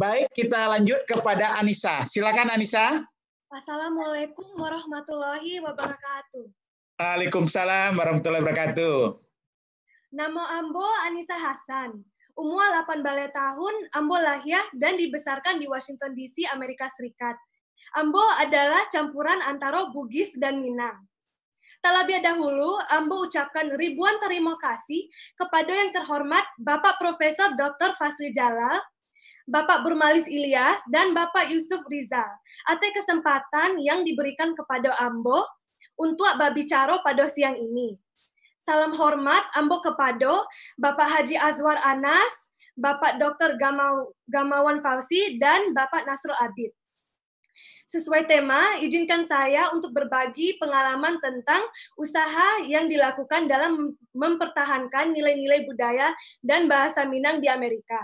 Baik, kita lanjut kepada Anissa. Silakan Anissa. Assalamualaikum warahmatullahi wabarakatuh. Waalaikumsalam warahmatullahi wabarakatuh. Namo Ambo Anissa Hasan. Umur 18 tahun, Ambo lahir dan dibesarkan di Washington DC, Amerika Serikat. Ambo adalah campuran antara Bugis dan Minang. Terlebih dahulu, Ambo ucapkan ribuan terima kasih kepada yang terhormat Bapak Profesor Dr. Fasli Jalal, Bapak Burmalis Ilyas, dan Bapak Yusuf Rizal atas kesempatan yang diberikan kepada Ambo untuk berbicara pada siang ini. Salam hormat Ambo kepada Bapak Haji Azwar Anas, Bapak Dr. Gamawan Fauzi, dan Bapak Nasrul Abid. Sesuai tema, izinkan saya untuk berbagi pengalaman tentang usaha yang dilakukan dalam mempertahankan nilai-nilai budaya dan bahasa Minang di Amerika.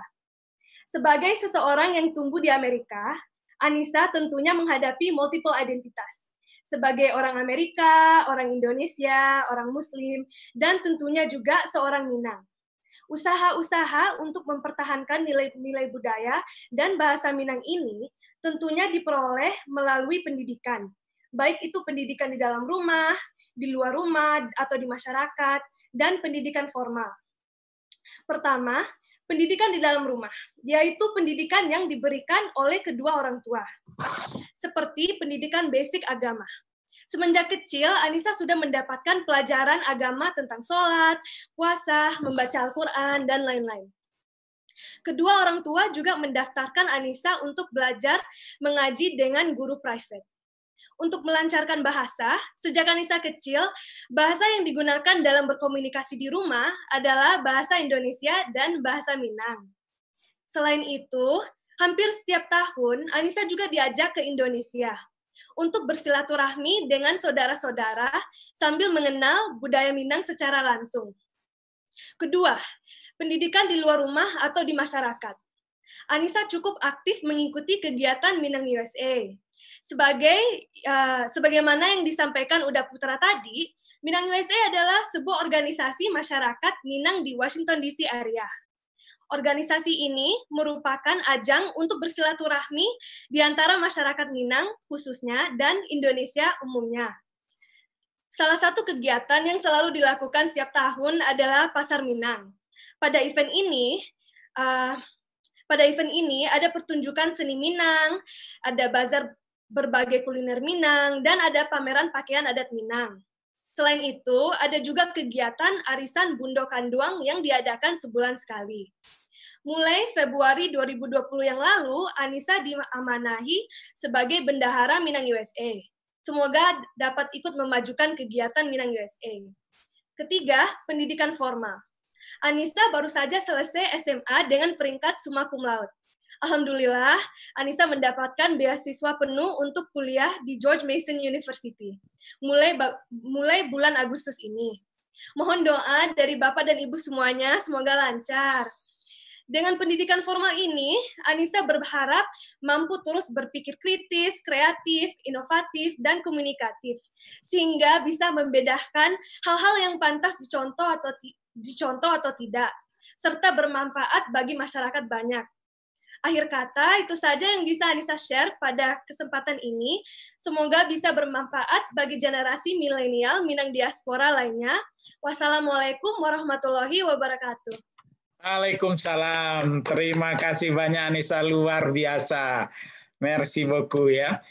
Sebagai seseorang yang tumbuh di Amerika, Anissa tentunya menghadapi multiple identitas. Sebagai orang Amerika, orang Indonesia, orang Muslim, dan tentunya juga seorang Minang. Usaha-usaha untuk mempertahankan nilai-nilai budaya dan bahasa Minang ini tentunya diperoleh melalui pendidikan. Baik itu pendidikan di dalam rumah, di luar rumah, atau di masyarakat, dan pendidikan formal. Pertama, pendidikan di dalam rumah, yaitu pendidikan yang diberikan oleh kedua orang tua, seperti pendidikan basic agama. Semenjak kecil, Anissa sudah mendapatkan pelajaran agama tentang sholat, puasa, membaca Al-Quran, dan lain-lain. Kedua orang tua juga mendaftarkan Anissa untuk belajar mengaji dengan guru private. Untuk melancarkan bahasa, sejak Anissa kecil, bahasa yang digunakan dalam berkomunikasi di rumah adalah bahasa Indonesia dan bahasa Minang. Selain itu, hampir setiap tahun, Anissa juga diajak ke Indonesia untuk bersilaturahmi dengan saudara-saudara sambil mengenal budaya Minang secara langsung. Kedua, pendidikan di luar rumah atau di masyarakat. Anissa cukup aktif mengikuti kegiatan Minang USA. Sebagaimana yang disampaikan Uda Putra tadi, Minang USA adalah sebuah organisasi masyarakat Minang di Washington DC area. Organisasi ini merupakan ajang untuk bersilaturahmi di antara masyarakat Minang khususnya dan Indonesia umumnya. Salah satu kegiatan yang selalu dilakukan setiap tahun adalah Pasar Minang. Pada event ini ada pertunjukan seni Minang, ada bazar berbagai kuliner Minang, dan ada pameran pakaian adat Minang. Selain itu, ada juga kegiatan arisan Bundo Kanduang yang diadakan sebulan sekali. Mulai Februari 2020 yang lalu, Anissa diamanahi sebagai bendahara Minang USA. Semoga dapat ikut memajukan kegiatan Minang USA. Ketiga, pendidikan formal. Anissa baru saja selesai SMA dengan peringkat summa cum laude. Alhamdulillah, Anissa mendapatkan beasiswa penuh untuk kuliah di George Mason University mulai bulan Agustus ini. Mohon doa dari Bapak dan Ibu semuanya, semoga lancar. Dengan pendidikan formal ini, Anissa berharap mampu terus berpikir kritis, kreatif, inovatif, dan komunikatif, sehingga bisa membedakan hal-hal yang pantas dicontoh atau tidak, serta bermanfaat bagi masyarakat banyak. Akhir kata, itu saja yang bisa Anissa share pada kesempatan ini. Semoga bisa bermanfaat bagi generasi milenial Minang diaspora lainnya. Wassalamualaikum warahmatullahi wabarakatuh. Waalaikumsalam. Terima kasih banyak Anissa, luar biasa. Merci beaucoup ya.